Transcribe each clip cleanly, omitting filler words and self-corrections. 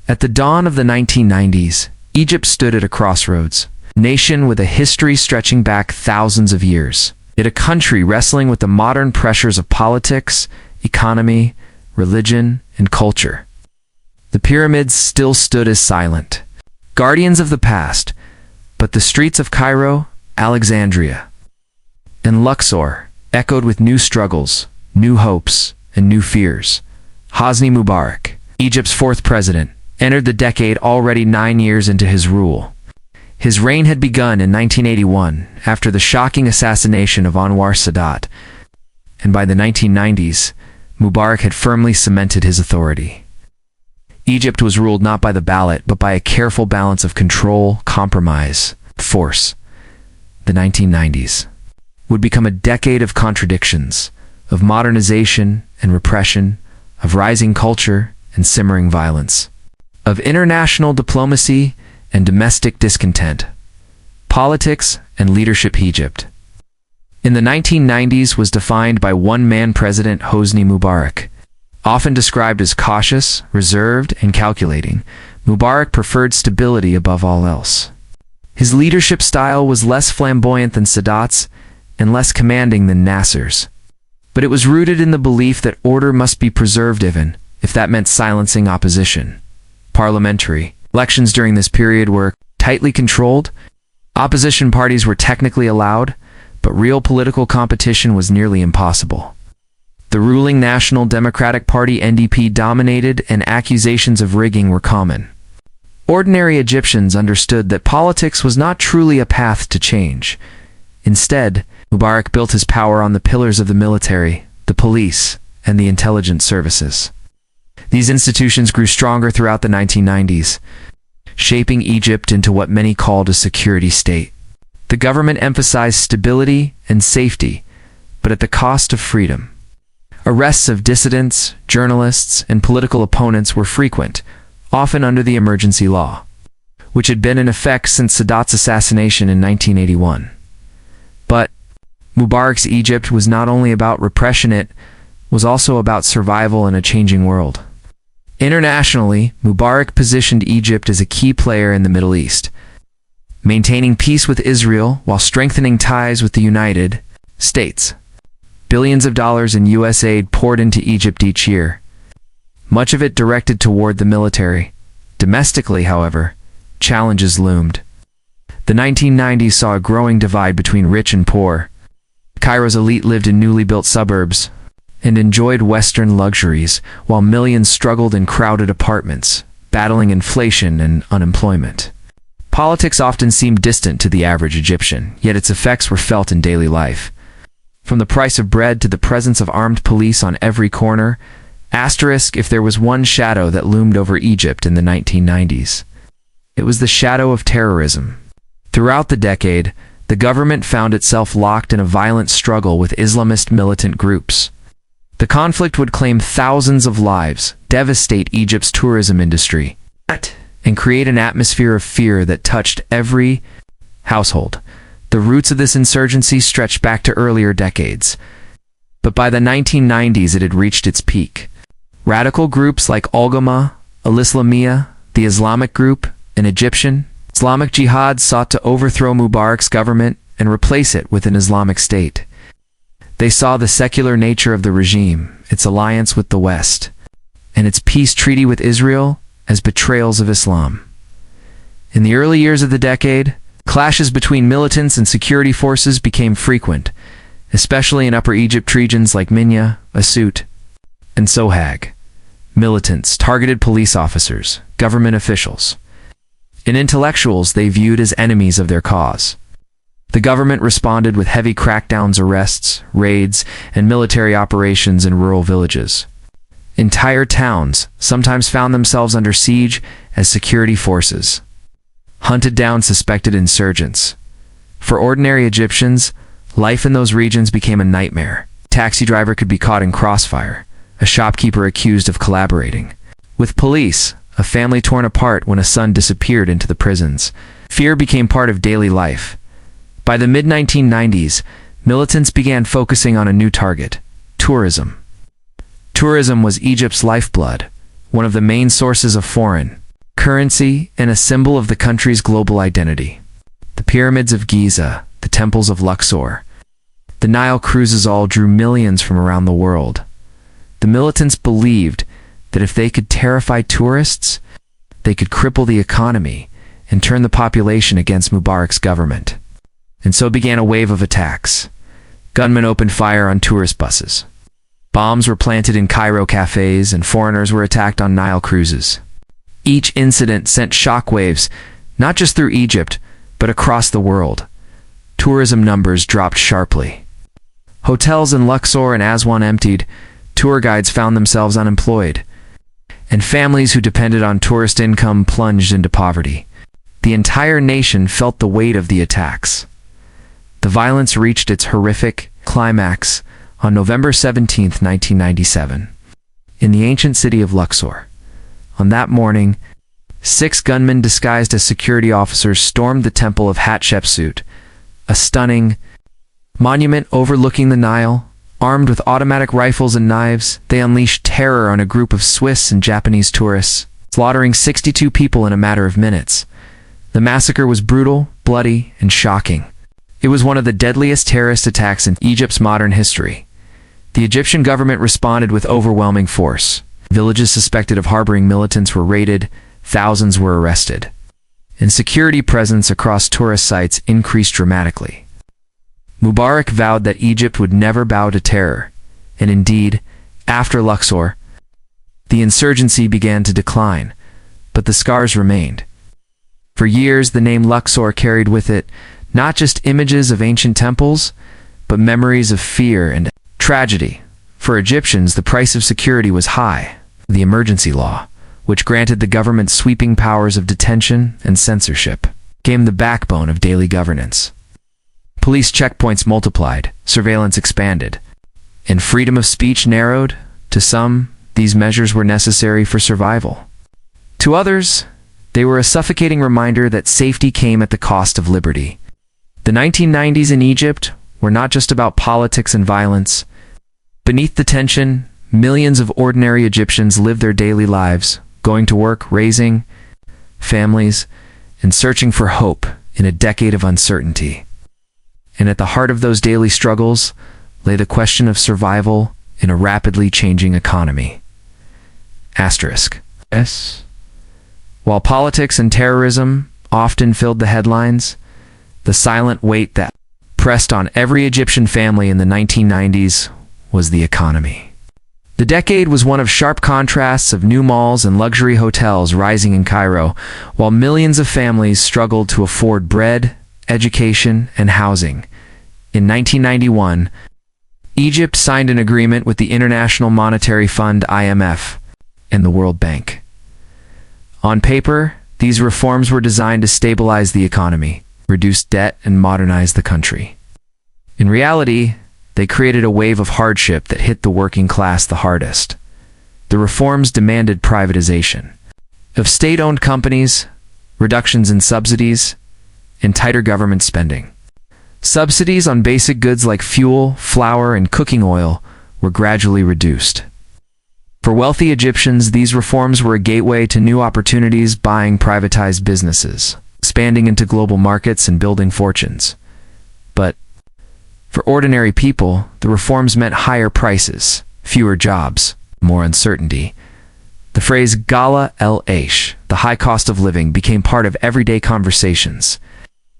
At the dawn of the 1990s, Egypt stood at a crossroads, a nation with a history stretching back thousands of years, yet a country wrestling with the modern pressures of politics, economy, religion, and culture. The pyramids still stood as silent, guardians of the past, but the streets of Cairo, Alexandria, and Luxor echoed with new struggles, new hopes, and new fears. Hosni Mubarak, Egypt's fourth president, entered the decade already 9 years into his rule. His reign had begun in 1981 after the shocking assassination of Anwar Sadat, and by the 1990s, Mubarak had firmly cemented his authority. Egypt was ruled not by the ballot, but by a careful balance of control, compromise, force. The 1990s would become a decade of contradictions, of modernization and repression, of rising culture and simmering violence, of international diplomacy and domestic discontent, politics and leadership. Egypt in the 1990s was defined by one-man president Hosni Mubarak. Often described as cautious, reserved, and calculating, Mubarak preferred stability above all else. His leadership style was less flamboyant than Sadat's and less commanding than Nasser's. But it was rooted in the belief that order must be preserved even if that meant silencing opposition. Parliamentary elections during this period were tightly controlled. Opposition parties were technically allowed, but real political competition was nearly impossible. The ruling National Democratic Party (NDP) dominated, and accusations of rigging were common. Ordinary Egyptians understood that politics was not truly a path to change. Instead, Mubarak built his power on the pillars of the military, the police, and the intelligence services. These institutions grew stronger throughout the 1990s, shaping Egypt into what many called a security state. The government emphasized stability and safety, but at the cost of freedom. Arrests of dissidents, journalists, and political opponents were frequent, often under the emergency law, which had been in effect since Sadat's assassination in 1981. But Mubarak's Egypt was not only about repression, it was also about survival in a changing world. Internationally, Mubarak positioned Egypt as a key player in the Middle East, maintaining peace with Israel while strengthening ties with the United States. Billions of dollars in U.S. aid poured into Egypt each year, much of it directed toward the military. Domestically, however, challenges loomed. The 1990s saw a growing divide between rich and poor. Cairo's elite lived in newly built suburbs and enjoyed Western luxuries, while millions struggled in crowded apartments, battling inflation and unemployment. Politics often seemed distant to the average Egyptian, yet its effects were felt in daily life. From the price of bread to the presence of armed police on every corner, if there was one shadow that loomed over Egypt in the 1990s, it was the shadow of terrorism. Throughout the decade, the government found itself locked in a violent struggle with Islamist militant groups. The conflict would claim thousands of lives, devastate Egypt's tourism industry, and create an atmosphere of fear that touched every household. The roots of this insurgency stretched back to earlier decades, but by the 1990s it had reached its peak. Radical groups like Al-Ghama, Al-Islamiyya, the Islamic Group, and Egyptian Islamic Jihad sought to overthrow Mubarak's government and replace it with an Islamic State. They saw the secular nature of the regime, its alliance with the West, and its peace treaty with Israel as betrayals of Islam. In the early years of the decade, clashes between militants and security forces became frequent, especially in Upper Egypt regions like Minya, Asut, and Sohag. Militants targeted police officers, government officials, and intellectuals they viewed as enemies of their cause. The government responded with heavy crackdowns, arrests, raids, and military operations in rural villages. Entire towns sometimes found themselves under siege as security forces hunted down suspected insurgents. For ordinary Egyptians, life in those regions became a nightmare. A taxi driver could be caught in crossfire, a shopkeeper accused of collaborating with police, a family torn apart when a son disappeared into the prisons. Fear became part of daily life. By the mid-1990s, militants began focusing on a new target: tourism. Tourism was Egypt's lifeblood, one of the main sources of foreign currency, and a symbol of the country's global identity. The pyramids of Giza, the temples of Luxor, the Nile cruises all drew millions from around the world. The militants believed that if they could terrify tourists, they could cripple the economy and turn the population against Mubarak's government. And so began a wave of attacks. Gunmen opened fire on tourist buses. Bombs were planted in Cairo cafes, and foreigners were attacked on Nile cruises. Each incident sent shockwaves, not just through Egypt, but across the world. Tourism numbers dropped sharply. Hotels in Luxor and Aswan emptied, tour guides found themselves unemployed, and families who depended on tourist income plunged into poverty. The entire nation felt the weight of the attacks. The violence reached its horrific climax on November 17, 1997, in the ancient city of Luxor. On that morning, 6 gunmen disguised as security officers stormed the temple of Hatshepsut, a stunning monument overlooking the Nile. Armed with automatic rifles and knives, they unleashed terror on a group of Swiss and Japanese tourists, slaughtering 62 people in a matter of minutes. The massacre was brutal, bloody, and shocking. It was one of the deadliest terrorist attacks in Egypt's modern history. The Egyptian government responded with overwhelming force. Villages suspected of harboring militants were raided, thousands were arrested, and security presence across tourist sites increased dramatically. Mubarak vowed that Egypt would never bow to terror, and indeed, after Luxor, the insurgency began to decline, but the scars remained. For years, the name Luxor carried with it not just images of ancient temples, but memories of fear and tragedy. For Egyptians, the price of security was high: the emergency law, which granted the government sweeping powers of detention and censorship, became the backbone of daily governance. Police checkpoints multiplied, surveillance expanded, and freedom of speech narrowed. To some, these measures were necessary for survival. To others, they were a suffocating reminder that safety came at the cost of liberty. The 1990s in Egypt were not just about politics and violence. Beneath the tension, millions of ordinary Egyptians lived their daily lives, going to work, raising families, and searching for hope in a decade of uncertainty. And at the heart of those daily struggles lay the question of survival in a rapidly changing economy. Asterisk. S. While politics and terrorism often filled the headlines, the silent weight that pressed on every Egyptian family in the 1990s was the economy. The decade was one of sharp contrasts of new malls and luxury hotels rising in Cairo, while millions of families struggled to afford bread, education, and housing. In 1991, Egypt signed an agreement with the International Monetary Fund (IMF) and the World Bank. On paper, these reforms were designed to stabilize the economy, reduce debt, and modernize the country. In reality, they created a wave of hardship that hit the working class the hardest. The reforms demanded privatization of state-owned companies, reductions in subsidies, and tighter government spending. Subsidies on basic goods like fuel, flour, and cooking oil were gradually reduced. For wealthy Egyptians, these reforms were a gateway to new opportunities, buying privatized businesses, expanding into global markets, and building fortunes. But for ordinary people, the reforms meant higher prices, fewer jobs, more uncertainty. The phrase Gala el-Aish, the high cost of living, became part of everyday conversations.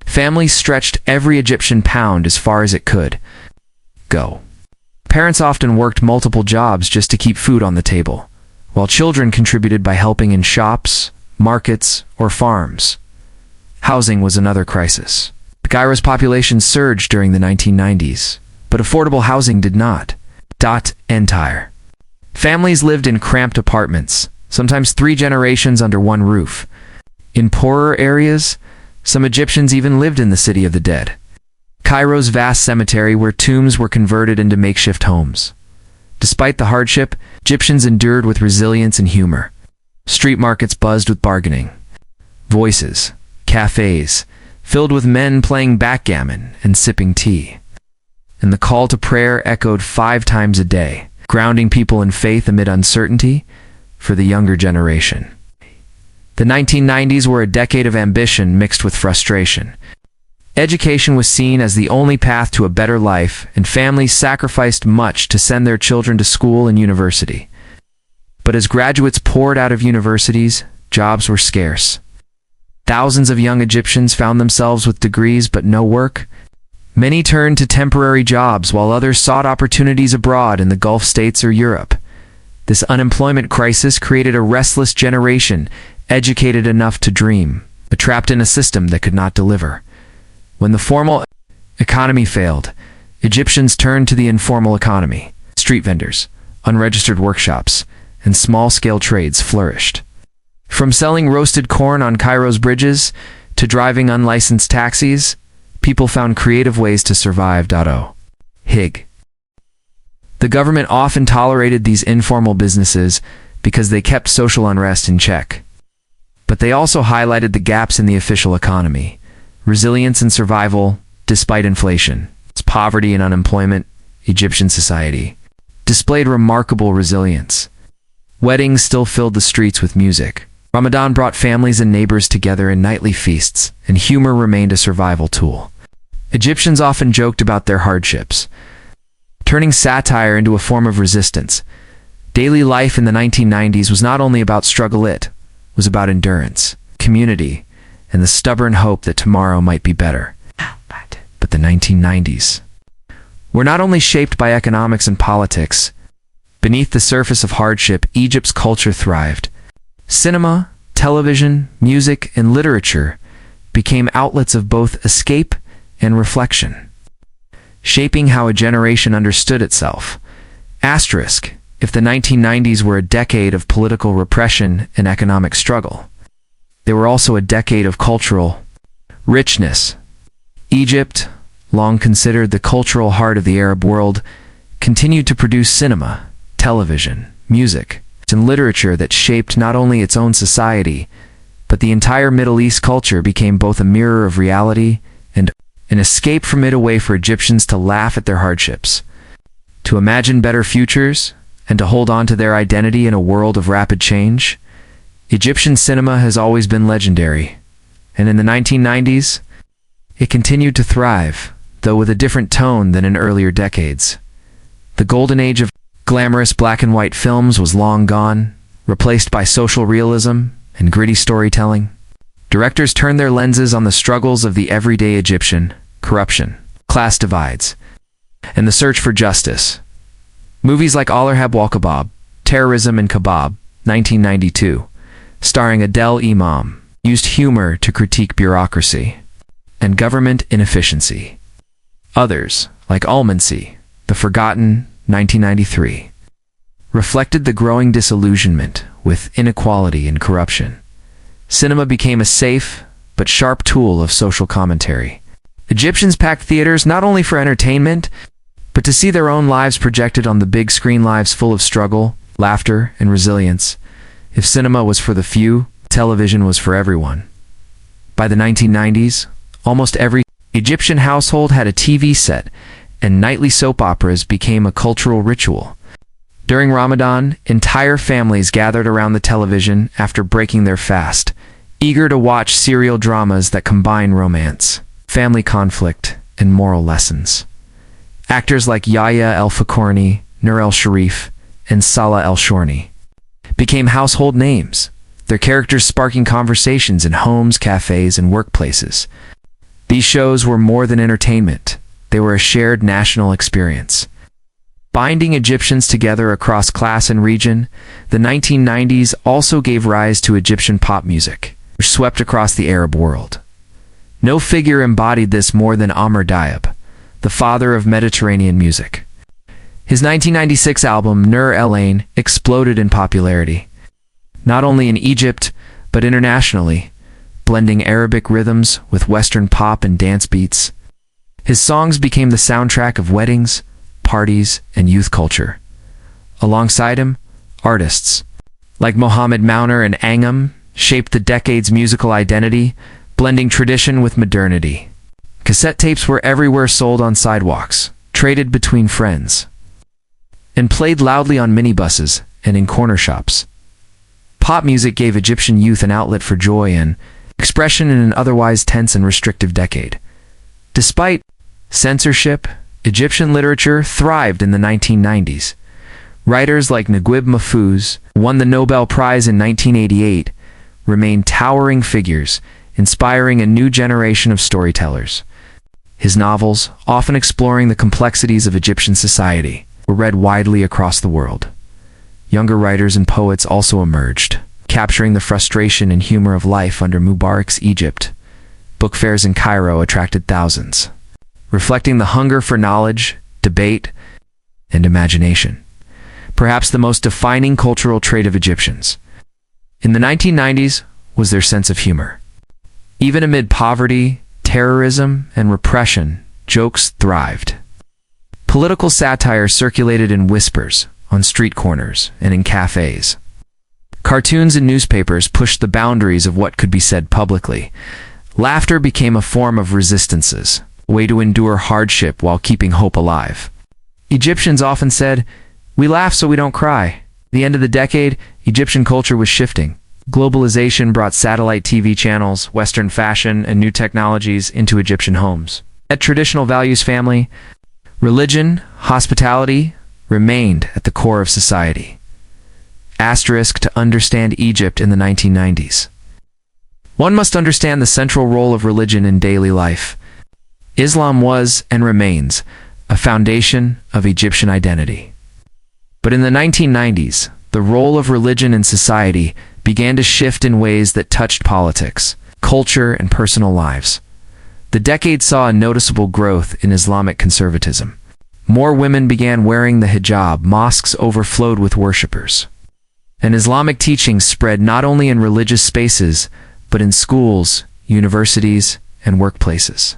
Families stretched every Egyptian pound as far as it could go. Parents often worked multiple jobs just to keep food on the table, while children contributed by helping in shops, markets, or farms. Housing was another crisis. Cairo's population surged during the 1990s, but affordable housing did not. Entire. Families lived in cramped apartments, sometimes 3 generations under one roof. In poorer areas, some Egyptians even lived in the city of the dead, Cairo's vast cemetery, where tombs were converted into makeshift homes. Despite the hardship, Egyptians endured with resilience and humor. Street markets buzzed with bargaining voices, cafes filled with men playing backgammon and sipping tea. And the call to prayer echoed 5 times a day, grounding people in faith amid uncertainty. For the younger generation, the The 1990s were a decade of ambition mixed with frustration. Education was seen as the only path to a better life, and families sacrificed much to send their children to school and university. But as graduates poured out of universities, jobs were scarce. Thousands of young Egyptians found themselves with degrees but no work. Many turned to temporary jobs while others sought opportunities abroad in the Gulf states or Europe. This unemployment crisis created a restless generation, educated enough to dream, but trapped in a system that could not deliver. When the formal economy failed, Egyptians turned to the informal economy. Street vendors, unregistered workshops, and small-scale trades flourished. From selling roasted corn on Cairo's bridges to driving unlicensed taxis, people found creative ways to survive. Hig. The government often tolerated these informal businesses because they kept social unrest in check. But they also highlighted the gaps in the official economy. Resilience and survival, despite inflation, poverty and unemployment, Egyptian society displayed remarkable resilience. Weddings still filled the streets with music. Ramadan brought families and neighbors together in nightly feasts, and humor remained a survival tool. Egyptians often joked about their hardships, turning satire into a form of resistance. Daily life in the 1990s was not only about struggle, it was about endurance, community, and the stubborn hope that tomorrow might be better. But the 1990s were not only shaped by economics and politics. Beneath the surface of hardship, Egypt's culture thrived. Cinema, television, music, and literature became outlets of both escape and reflection, shaping how a generation understood itself. Asterisk, if the 1990s were a decade of political repression and economic struggle, they were also a decade of cultural richness. Egypt, long considered the cultural heart of the Arab world, continued to produce cinema, television, music, and literature that shaped not only its own society, but the entire Middle East. Culture became both a mirror of reality and an escape from it, a way for Egyptians to laugh at their hardships, to imagine better futures, and to hold on to their identity in a world of rapid change. Egyptian cinema has always been legendary, and in the 1990s, it continued to thrive, though with a different tone than in earlier decades. The golden age of glamorous black and white films was long gone, replaced by social realism and gritty storytelling. Directors turned their lenses on the struggles of the everyday Egyptian: corruption, class divides, and the search for justice. Movies like Al-Irhab wal Kebab, Terrorism and Kebab, 1992, starring Adele Imam, used humor to critique bureaucracy and government inefficiency. Others, like Almansi, The Forgotten, 1993, reflected the growing disillusionment with inequality and corruption. Cinema became a safe but sharp tool of social commentary. Egyptians packed theaters not only for entertainment, but to see their own lives projected on the big screen, lives full of struggle, laughter, and resilience. If cinema was for the few, television was for everyone. By the 1990s, almost every Egyptian household had a TV set, and nightly soap operas became a cultural ritual. During Ramadan, entire families gathered around the television after breaking their fast, eager to watch serial dramas that combine romance, family conflict, and moral lessons. Actors like Yahya El-Fakourni, Nur El-Sharif, and Salah El-Shorni became household names, their characters sparking conversations in homes, cafes, and workplaces. These shows were more than entertainment. They were a shared national experience. Binding Egyptians together across class and region, the 1990s also gave rise to Egyptian pop music, which swept across the Arab world. No figure embodied this more than Amr Diab, the father of Mediterranean music. His 1996 album, Nur El Ain, exploded in popularity, not only in Egypt, but internationally, blending Arabic rhythms with Western pop and dance beats. His songs became the soundtrack of weddings, parties, and youth culture. Alongside him, artists like Mohammed Mauner and Angam shaped the decade's musical identity, blending tradition with modernity. Cassette tapes were everywhere, sold on sidewalks, traded between friends, and played loudly on minibuses and in corner shops. Pop music gave Egyptian youth an outlet for joy and expression in an otherwise tense and restrictive decade. Despite censorship, Egyptian literature thrived in the 1990s. Writers like Naguib Mahfouz, who won the Nobel Prize in 1988, remain towering figures, inspiring a new generation of storytellers. His novels, often exploring the complexities of Egyptian society, were read widely across the world. Younger writers and poets also emerged, capturing the frustration and humor of life under Mubarak's Egypt. Book fairs in Cairo attracted thousands, reflecting the hunger for knowledge, debate, and imagination. Perhaps the most defining cultural trait of Egyptians in the 1990s was their sense of humor. Even amid poverty, terrorism, and repression, jokes thrived. Political satire circulated in whispers, on street corners, and in cafes. Cartoons and newspapers pushed the boundaries of what could be said publicly. Laughter became a form of resistance, a way to endure hardship while keeping hope alive. Egyptians often said, "We laugh so we don't cry." At the end of the decade, Egyptian culture was shifting. Globalization brought satellite TV channels, Western fashion, and new technologies into Egyptian homes. At traditional values family, religion, hospitality remained at the core of society. Asterisk to understand Egypt in the 1990s. One must understand the central role of religion in daily life. Islam was, and remains, a foundation of Egyptian identity. But in the 1990s, the role of religion in society began to shift in ways that touched politics, culture, and personal lives. The decade saw a noticeable growth in Islamic conservatism. More women began wearing the hijab, mosques overflowed with worshippers. And Islamic teachings spread not only in religious spaces, but in schools, universities, and workplaces.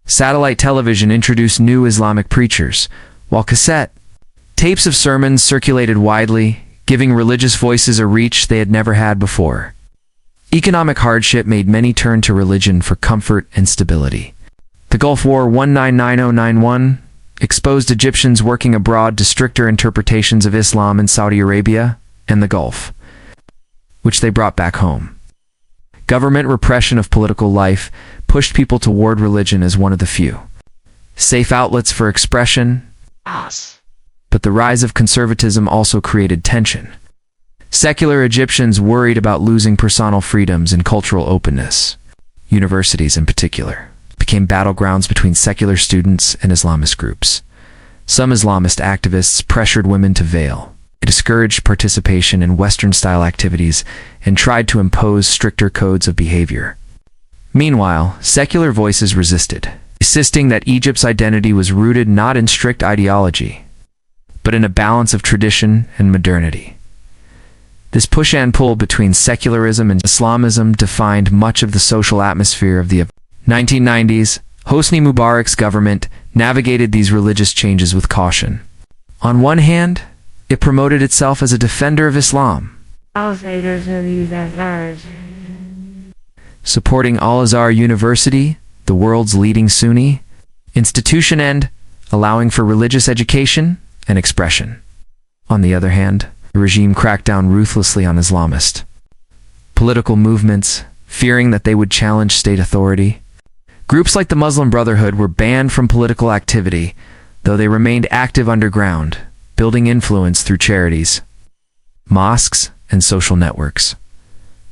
Satellite television introduced new Islamic preachers, while cassette tapes of sermons circulated widely, giving religious voices a reach they had never had before. Economic hardship made many turn to religion for comfort and stability. The Gulf War 1990-91 exposed Egyptians working abroad to stricter interpretations of Islam in Saudi Arabia and the Gulf, which they brought back home. Government repression of political life pushed people toward religion as one of the few safe outlets for expression. But the rise of conservatism also created tension. Secular Egyptians worried about losing personal freedoms and cultural openness. Universities, in particular, became battlegrounds between secular students and Islamist groups. Some Islamist activists pressured women to veil, discouraged participation in Western-style activities, and tried to impose stricter codes of behavior. Meanwhile, secular voices resisted, insisting that Egypt's identity was rooted not in strict ideology, but in a balance of tradition and modernity. This push and pull between secularism and Islamism defined much of the social atmosphere of the 1990s. Hosni Mubarak's government navigated these religious changes with caution. On one hand, it promoted itself as a defender of Islam, supporting Al-Azhar University, the world's leading Sunni institution, and allowing for religious education and expression. On the other hand, the regime cracked down ruthlessly on Islamist political movements, fearing that they would challenge state authority. Groups like the Muslim Brotherhood were banned from political activity, though they remained active underground, building influence through charities, mosques, and social networks.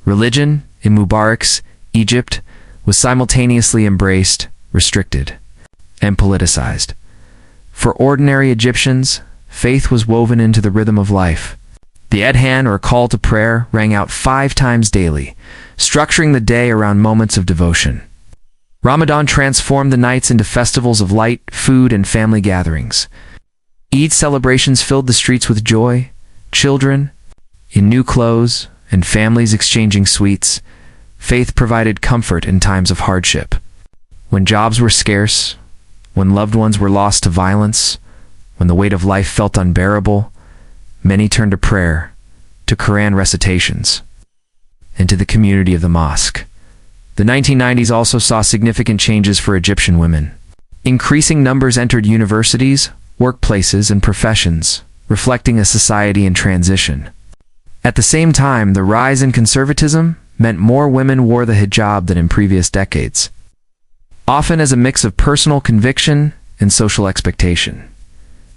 Religion, in Mubarak's Egypt, was simultaneously embraced, restricted, and politicized. For ordinary Egyptians, faith was woven into the rhythm of life. The adhan, or call to prayer, rang out 5 times daily, structuring the day around moments of devotion. Ramadan transformed the nights into festivals of light, food, and family gatherings. Eid celebrations filled the streets with joy, children in new clothes, and families exchanging sweets. Faith provided comfort in times of hardship. When jobs were scarce, when loved ones were lost to violence, when the weight of life felt unbearable, many turned to prayer, to Quran recitations, and to the community of the mosque. The 1990s also saw significant changes for Egyptian women. Increasing numbers entered universities, workplaces, and professions, reflecting a society in transition. At the same time, the rise in conservatism meant more women wore the hijab than in previous decades, often as a mix of personal conviction and social expectation.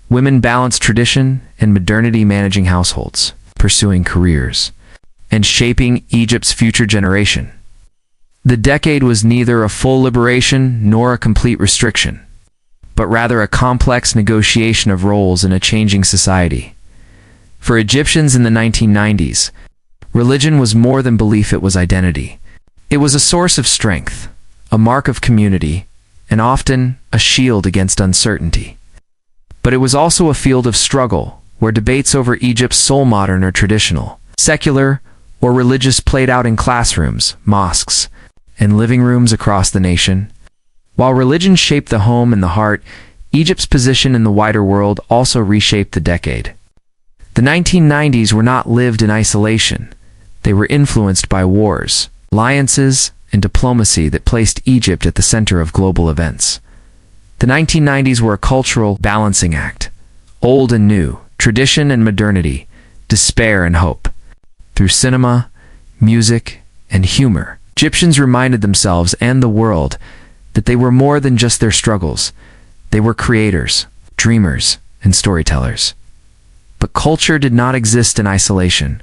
Women balanced tradition and modernity, managing households, pursuing careers, and shaping Egypt's future generation. The decade was neither a full liberation nor a complete restriction, but rather a complex negotiation of roles in a changing society. For Egyptians in the 1990s, religion was more than belief, it was identity. It was a source of strength, a mark of community, and often a shield against uncertainty. But it was also a field of struggle, where debates over Egypt's soul, modern or traditional, secular or religious, played out in classrooms, mosques, and living rooms across the nation. While religion shaped the home and the heart, Egypt's position in the wider world also reshaped the decade. The 1990s were not lived in isolation. They were influenced by wars, alliances, and diplomacy that placed Egypt at the center of global events. The 1990s were a cultural balancing act, old and new, tradition and modernity, despair and hope. Through cinema, music, and humor, Egyptians reminded themselves and the world that they were more than just their struggles. They were creators, dreamers, and storytellers. But culture did not exist in isolation.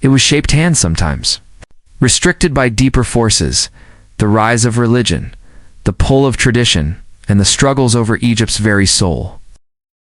It was shaped hand sometimes, restricted by deeper forces, the rise of religion, the pull of tradition, and the struggles over Egypt's very soul.